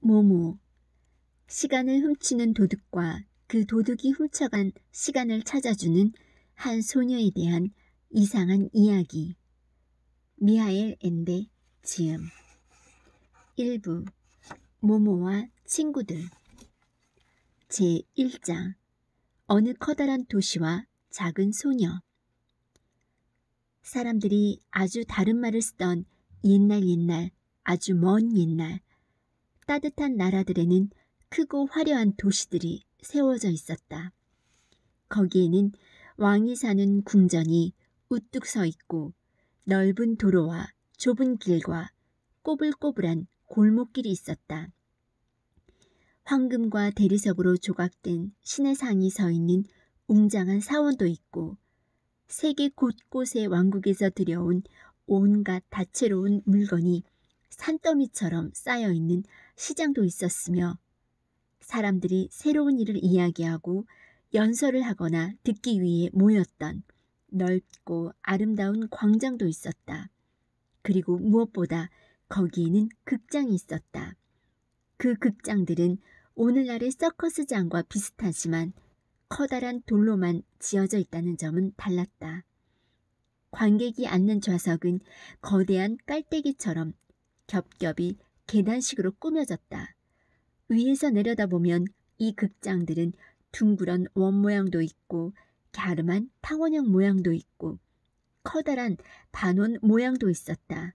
모모, 시간을 훔치는 도둑과 그 도둑이 훔쳐간 시간을 찾아주는 한 소녀에 대한 이상한 이야기. 미하엘 엔데 지음. 1부 모모와 친구들. 제1장 어느 커다란 도시와 작은 소녀. 사람들이 아주 다른 말을 쓰던 옛날 아주 먼 옛날 따뜻한 나라들에는 크고 화려한 도시들이 세워져 있었다. 거기에는 왕이 사는 궁전이 우뚝 서 있고 넓은 도로와 좁은 길과 꼬불꼬불한 골목길이 있었다. 황금과 대리석으로 조각된 신의 상이 서 있는 웅장한 사원도 있고 세계 곳곳의 왕국에서 들여온 온갖 다채로운 물건이 산더미처럼 쌓여있는 시장도 있었으며 사람들이 새로운 일을 이야기하고 연설을 하거나 듣기 위해 모였던 넓고 아름다운 광장도 있었다. 그리고 무엇보다 거기에는 극장이 있었다. 그 극장들은 오늘날의 서커스장과 비슷하지만 커다란 돌로만 지어져 있다는 점은 달랐다. 관객이 앉는 좌석은 거대한 깔때기처럼 겹겹이 계단식으로 꾸며졌다. 위에서 내려다보면 이 극장들은 둥그런 원 모양도 있고 갸름한 탕원형 모양도 있고 커다란 반원 모양도 있었다.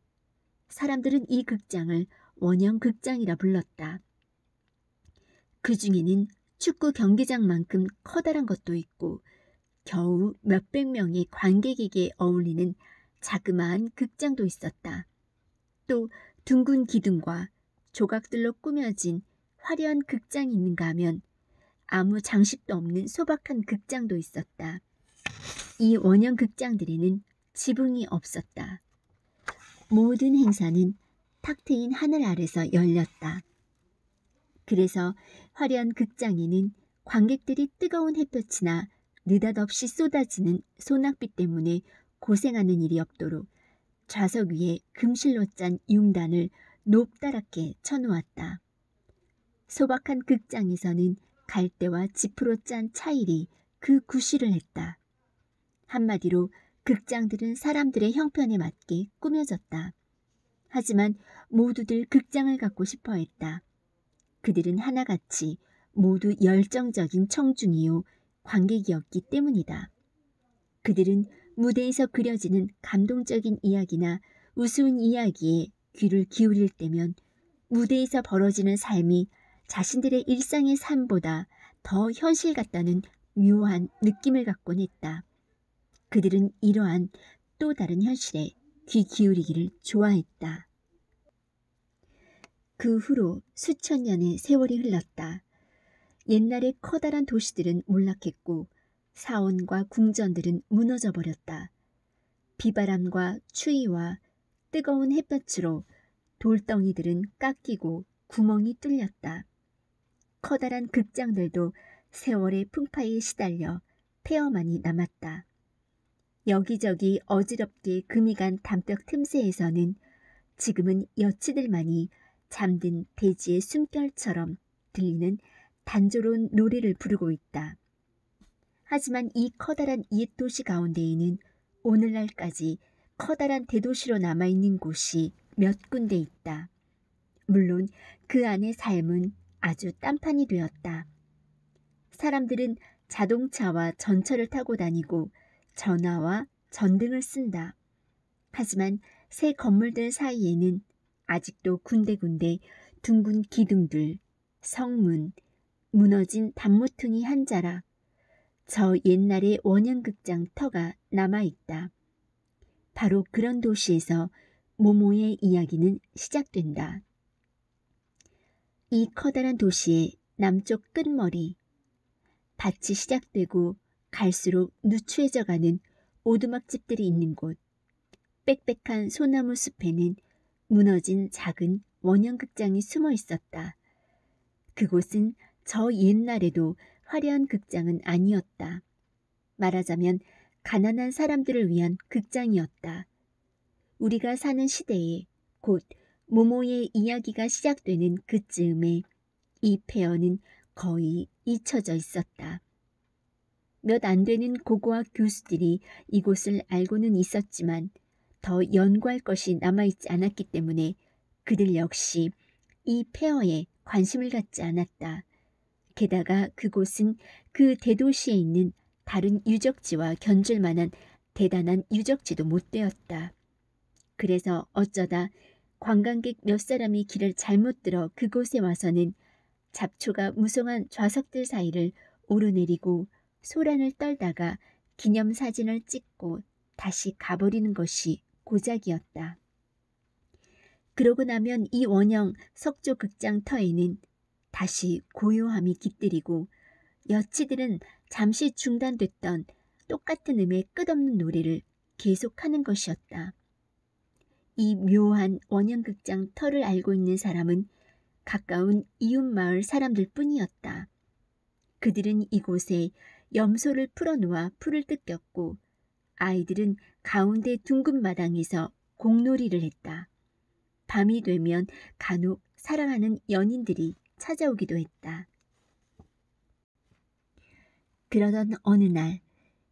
사람들은 이 극장을 원형 극장이라 불렀다. 그 중에는 축구 경기장만큼 커다란 것도 있고 겨우 몇백 명의 관객에게 어울리는 자그마한 극장도 있었다. 또 둥근 기둥과 조각들로 꾸며진 화려한 극장이 있는가 하면 아무 장식도 없는 소박한 극장도 있었다. 이 원형 극장들에는 지붕이 없었다. 모든 행사는 탁 트인 하늘 아래서 열렸다. 그래서 화려한 극장에는 관객들이 뜨거운 햇볕이나 느닷없이 쏟아지는 소낙비 때문에 고생하는 일이 없도록 좌석 위에 금실로 짠 융단을 높다랗게 쳐놓았다. 소박한 극장에서는 갈대와 지프로 짠 차일이 그 구실을 했다. 한마디로 극장들은 사람들의 형편에 맞게 꾸며졌다. 하지만 모두들 극장을 갖고 싶어 했다. 그들은 하나같이 모두 열정적인 청중이요 관객이었기 때문이다. 그들은 무대에서 그려지는 감동적인 이야기나 우스운 이야기에 귀를 기울일 때면 무대에서 벌어지는 삶이 자신들의 일상의 삶보다 더 현실 같다는 묘한 느낌을 갖곤 했다. 그들은 이러한 또 다른 현실에 귀 기울이기를 좋아했다. 그 후로 수천 년의 세월이 흘렀다. 옛날의 커다란 도시들은 몰락했고 사원과 궁전들은 무너져 버렸다. 비바람과 추위와 뜨거운 햇볕으로 돌덩이들은 깎이고 구멍이 뚫렸다. 커다란 극장들도 세월의 풍파에 시달려 폐허만이 남았다. 여기저기 어지럽게 금이 간 담벼 틈새에서는 지금은 여치들만이 잠든 대지의 숨결처럼 들리는 단조로운 노래를 부르고 있다. 하지만 이 커다란 옛 도시 가운데에는 오늘날까지 커다란 대도시로 남아있는 곳이 몇 군데 있다. 물론 그 안의 삶은 아주 딴판이 되었다. 사람들은 자동차와 전철을 타고 다니고 전화와 전등을 쓴다. 하지만 새 건물들 사이에는 아직도 군데군데 둥근 기둥들, 성문, 무너진 단모퉁이 한 자락, 저 옛날의 원형극장 터가 남아있다. 바로 그런 도시에서 모모의 이야기는 시작된다. 이 커다란 도시의 남쪽 끝머리, 밭이 시작되고 갈수록 누추해져가는 오두막집들이 있는 곳, 빽빽한 소나무 숲에는 무너진 작은 원형극장이 숨어 있었다. 그곳은 저 옛날에도 화려한 극장은 아니었다. 말하자면 가난한 사람들을 위한 극장이었다. 우리가 사는 시대에 곧 모모의 이야기가 시작되는 그즈음에 이 폐허는 거의 잊혀져 있었다. 몇 안 되는 고고학 교수들이 이곳을 알고는 있었지만 더 연구할 것이 남아있지 않았기 때문에 그들 역시 이 폐허에 관심을 갖지 않았다. 게다가 그곳은 그 대도시에 있는 다른 유적지와 견줄 만한 대단한 유적지도 못 되었다. 그래서 어쩌다 관광객 몇 사람이 길을 잘못 들어 그곳에 와서는 잡초가 무성한 좌석들 사이를 오르내리고 소란을 떨다가 기념사진을 찍고 다시 가버리는 것이 고작이었다. 그러고 나면 이 원형 석조 극장 터에는 다시 고요함이 깃들이고 여치들은 잠시 중단됐던 똑같은 음의 끝없는 노래를 계속하는 것이었다. 이 묘한 원형극장 터를 알고 있는 사람은 가까운 이웃마을 사람들 뿐이었다. 그들은 이곳에 염소를 풀어놓아 풀을 뜯겼고 아이들은 가운데 둥근 마당에서 공놀이를 했다. 밤이 되면 간혹 사랑하는 연인들이 찾아오기도 했다. 그러던 어느 날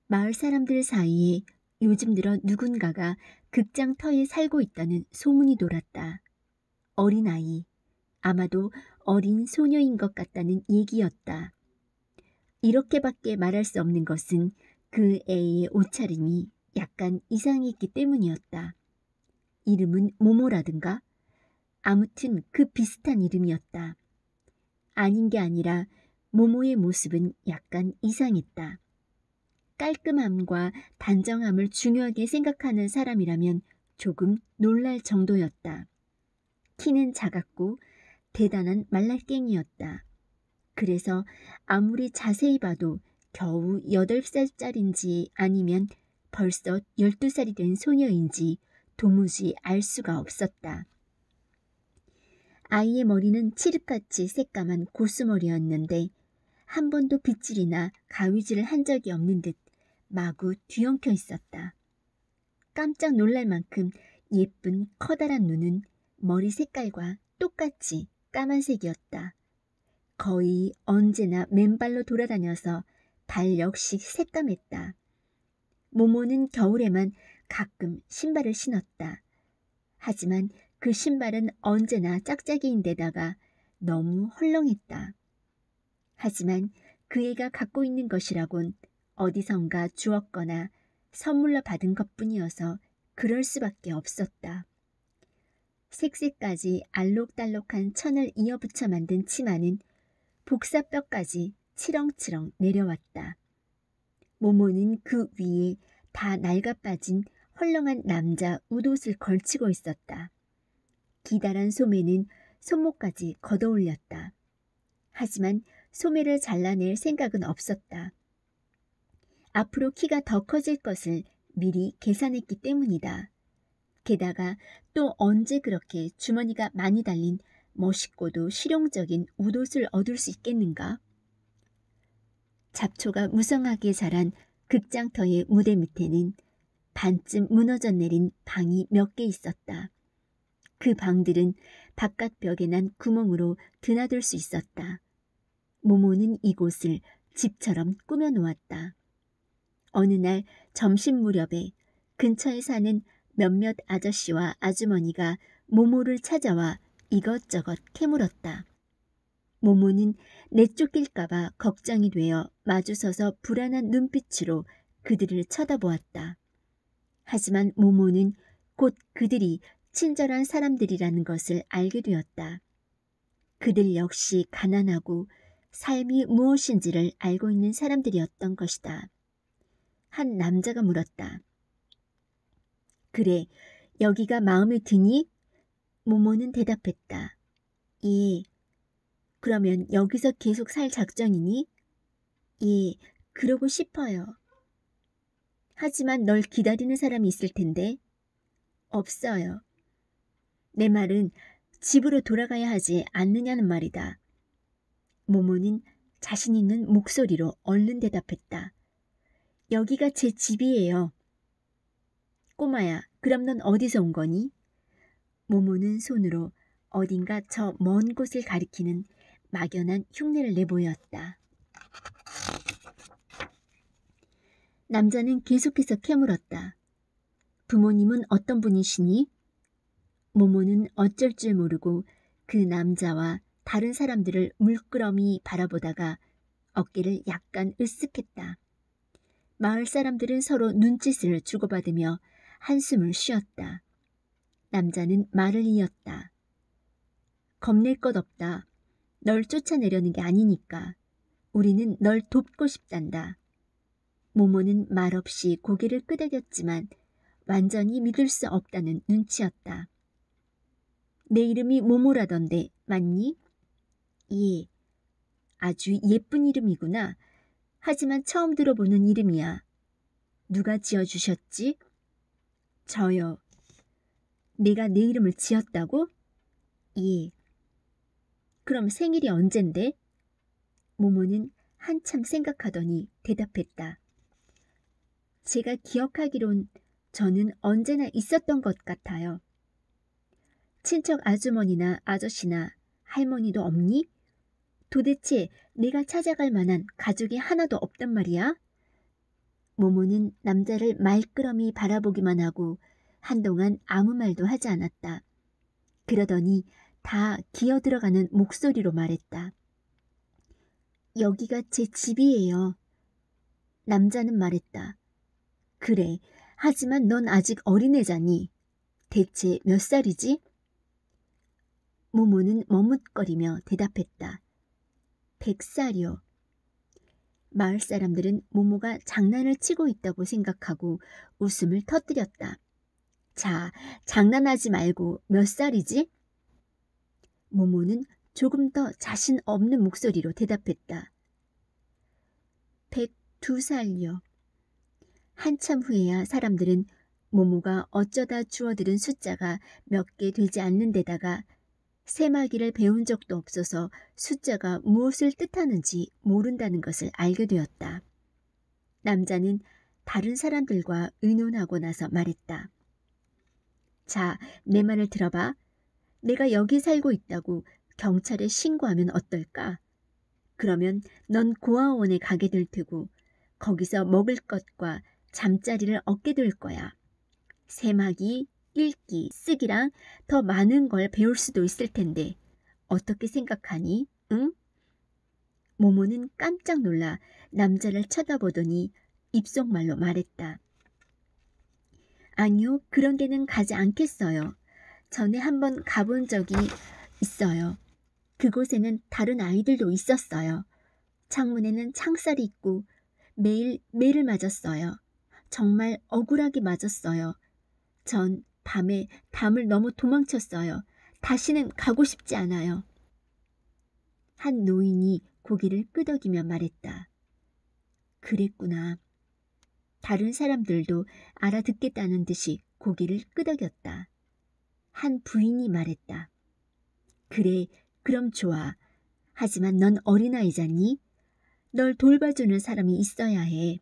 마을 사람들 사이에 요즘 들어 누군가가 극장터에 살고 있다는 소문이 돌았다. 어린아이, 아마도 어린 소녀인 것 같다는 얘기였다. 이렇게밖에 말할 수 없는 것은 그 애의 옷차림이 약간 이상했기 때문이었다. 이름은 모모라든가? 아무튼 그 비슷한 이름이었다. 아닌 게 아니라 모모의 모습은 약간 이상했다. 깔끔함과 단정함을 중요하게 생각하는 사람이라면 조금 놀랄 정도였다. 키는 작았고 대단한 말랄깽이였다. 그래서 아무리 자세히 봐도 겨우 8살짜린지 아니면 벌써 12살이 된 소녀인지 도무지 알 수가 없었다. 아이의 머리는 칠흑같이 새까만 고수머리였는데 한 번도 빗질이나 가위질을 한 적이 없는 듯 마구 뒤엉켜 있었다. 깜짝 놀랄 만큼 예쁜 커다란 눈은 머리 색깔과 똑같이 까만색이었다. 거의 언제나 맨발로 돌아다녀서 발 역시 새까맸다. 모모는 겨울에만 가끔 신발을 신었다. 하지만 그 신발은 언제나 짝짝이인데다가 너무 헐렁했다. 하지만 그 애가 갖고 있는 것이라곤 어디선가 주었거나 선물로 받은 것뿐이어서 그럴 수밖에 없었다. 색색까지 알록달록한 천을 이어붙여 만든 치마는 복사뼈까지 치렁치렁 내려왔다. 모모는 그 위에 다 낡아빠진 헐렁한 남자 웃옷을 걸치고 있었다. 기다란 소매는 손목까지 걷어올렸다. 하지만 소매를 잘라낼 생각은 없었다. 앞으로 키가 더 커질 것을 미리 계산했기 때문이다. 게다가 또 언제 그렇게 주머니가 많이 달린 멋있고도 실용적인 웃옷을 얻을 수 있겠는가? 잡초가 무성하게 자란 극장터의 무대 밑에는 반쯤 무너져 내린 방이 몇 개 있었다. 그 방들은 바깥 벽에 난 구멍으로 드나들 수 있었다. 모모는 이곳을 집처럼 꾸며놓았다. 어느 날 점심 무렵에 근처에 사는 몇몇 아저씨와 아주머니가 모모를 찾아와 이것저것 캐물었다. 모모는 내쫓길까봐 걱정이 되어 마주서서 불안한 눈빛으로 그들을 쳐다보았다. 하지만 모모는 곧 그들이 친절한 사람들이라는 것을 알게 되었다. 그들 역시 가난하고 삶이 무엇인지를 알고 있는 사람들이었던 것이다. 한 남자가 물었다. 그래, 여기가 마음에 드니? 모모는 대답했다. 예. 그러면 여기서 계속 살 작정이니? 예, 그러고 싶어요. 하지만 널 기다리는 사람이 있을 텐데. 없어요. 내 말은 집으로 돌아가야 하지 않느냐는 말이다. 모모는 자신 있는 목소리로 얼른 대답했다. 여기가 제 집이에요. 꼬마야, 그럼 넌 어디서 온 거니? 모모는 손으로 어딘가 저 먼 곳을 가리키는 막연한 흉내를 내보였다. 남자는 계속해서 캐물었다. 부모님은 어떤 분이시니? 모모는 어쩔 줄 모르고 그 남자와 다른 사람들을 물끄러미 바라보다가 어깨를 약간 으쓱했다. 마을 사람들은 서로 눈짓을 주고받으며 한숨을 쉬었다. 남자는 말을 이었다. 겁낼 것 없다. 널 쫓아내려는 게 아니니까. 우리는 널 돕고 싶단다. 모모는 말없이 고개를 끄덕였지만 완전히 믿을 수 없다는 눈치였다. 내 이름이 모모라던데 맞니? 예. 아주 예쁜 이름이구나. 하지만 처음 들어보는 이름이야. 누가 지어주셨지? 저요. 내가 내 이름을 지었다고? 예. 그럼 생일이 언젠데? 모모는 한참 생각하더니 대답했다. 제가 기억하기론 저는 언제나 있었던 것 같아요. 친척 아주머니나 아저씨나 할머니도 없니? 도대체 내가 찾아갈 만한 가족이 하나도 없단 말이야? 모모는 남자를 말끄러미 바라보기만 하고 한동안 아무 말도 하지 않았다. 그러더니 다 기어들어가는 목소리로 말했다. 여기가 제 집이에요. 남자는 말했다. 그래, 하지만 넌 아직 어린애잖니. 대체 몇 살이지? 모모는 머뭇거리며 대답했다. 100살이요. 마을 사람들은 모모가 장난을 치고 있다고 생각하고 웃음을 터뜨렸다. 자, 장난하지 말고 몇 살이지? 모모는 조금 더 자신 없는 목소리로 대답했다. 102살이요. 한참 후에야 사람들은 모모가 어쩌다 주워들은 숫자가 몇 개 되지 않는 데다가 세마기를 배운 적도 없어서 숫자가 무엇을 뜻하는지 모른다는 것을 알게 되었다. 남자는 다른 사람들과 의논하고 나서 말했다. 자, 내 말을 들어봐. 내가 여기 살고 있다고 경찰에 신고하면 어떨까? 그러면 넌 고아원에 가게 될 테고 거기서 먹을 것과 잠자리를 얻게 될 거야. 세마기, 읽기, 쓰기랑 더 많은 걸 배울 수도 있을 텐데 어떻게 생각하니? 응? 모모는 깜짝 놀라 남자를 쳐다보더니 입속말로 말했다. 아니요, 그런 데는 가지 않겠어요. 전에 한번 가본 적이 있어요. 그곳에는 다른 아이들도 있었어요. 창문에는 창살이 있고 매일 매를 맞았어요. 정말 억울하게 맞았어요. 전 밤에 담을 넘어 도망쳤어요. 다시는 가고 싶지 않아요. 한 노인이 고개를 끄덕이며 말했다. 그랬구나. 다른 사람들도 알아듣겠다는 듯이 고개를 끄덕였다. 한 부인이 말했다. 그래, 그럼 좋아. 하지만 넌 어린아이잖니? 널 돌봐주는 사람이 있어야 해.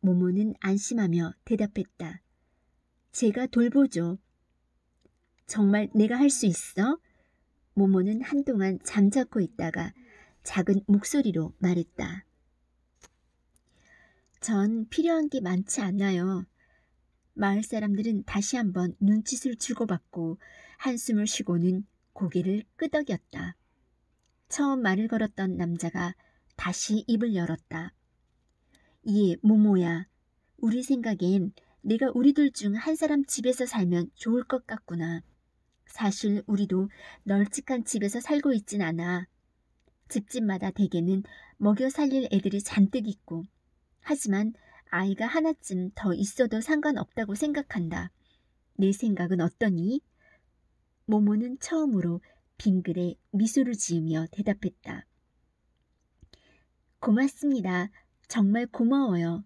모모는 안심하며 대답했다. 제가 돌보죠. 정말 내가 할 수 있어? 모모는 한동안 잠자코 있다가 작은 목소리로 말했다. 전 필요한 게 많지 않아요. 마을 사람들은 다시 한번 눈짓을 주고받고 한숨을 쉬고는 고개를 끄덕였다. 처음 말을 걸었던 남자가 다시 입을 열었다. 예, 모모야. 우리 생각엔 내가 우리들 중 한 사람 집에서 살면 좋을 것 같구나. 사실 우리도 널찍한 집에서 살고 있진 않아. 집집마다 대개는 먹여 살릴 애들이 잔뜩 있고 하지만 아이가 하나쯤 더 있어도 상관없다고 생각한다. 내 생각은 어떠니? 모모는 처음으로 빙그레 미소를 지으며 대답했다. 고맙습니다. 정말 고마워요.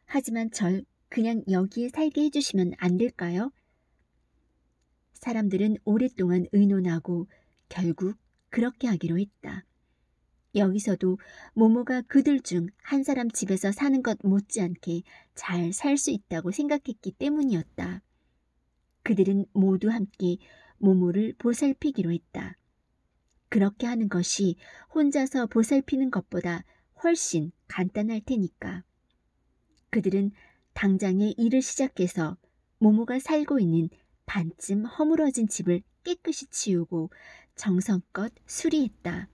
하지만 절 그냥 여기에 살게 해주시면 안 될까요? 사람들은 오랫동안 의논하고 결국 그렇게 하기로 했다. 여기서도 모모가 그들 중 한 사람 집에서 사는 것 못지않게 잘 살 수 있다고 생각했기 때문이었다. 그들은 모두 함께 모모를 보살피기로 했다. 그렇게 하는 것이 혼자서 보살피는 것보다 훨씬 간단할 테니까. 그들은 당장에 일을 시작해서 모모가 살고 있는 반쯤 허물어진 집을 깨끗이 치우고 정성껏 수리했다.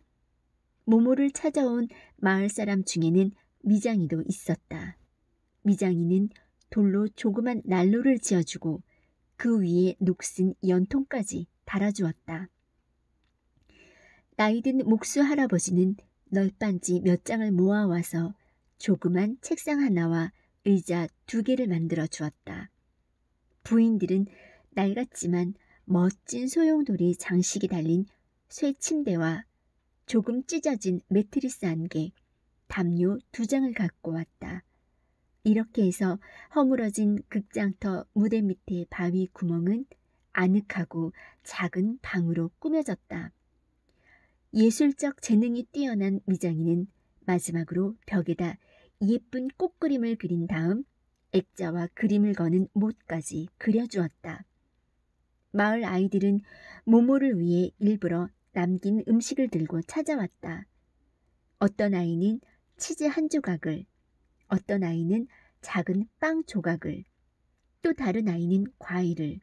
모모를 찾아온 마을 사람 중에는 미장이도 있었다. 미장이는 돌로 조그만 난로를 지어주고 그 위에 녹슨 연통까지 달아주었다. 나이든 목수 할아버지는 널빤지 몇 장을 모아와서 조그만 책상 하나와 의자 2개를 만들어 주었다. 부인들은 낡았지만 멋진 소용돌이 장식이 달린 쇠 침대와 조금 찢어진 매트리스 1개, 담요 2장을 갖고 왔다. 이렇게 해서 허물어진 극장터 무대 밑의 바위 구멍은 아늑하고 작은 방으로 꾸며졌다. 예술적 재능이 뛰어난 미장이는 마지막으로 벽에다 예쁜 꽃그림을 그린 다음 액자와 그림을 거는 못까지 그려주었다. 마을 아이들은 모모를 위해 일부러 남긴 음식을 들고 찾아왔다. 어떤 아이는 치즈 1조각을, 어떤 아이는 작은 빵 조각을, 또 다른 아이는 과일을.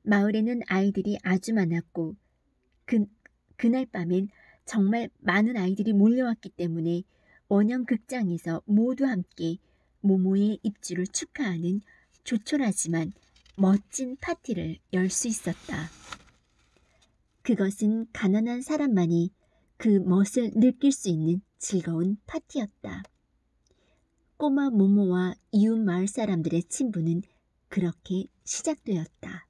마을에는 아이들이 아주 많았고 그날 밤엔 정말 많은 아이들이 몰려왔기 때문에 원형 극장에서 모두 함께 모모의 입주를 축하하는 조촐하지만 멋진 파티를 열 수 있었다. 그것은 가난한 사람만이 그 멋을 느낄 수 있는 즐거운 파티였다. 꼬마 모모와 이웃 마을 사람들의 친분은 그렇게 시작되었다.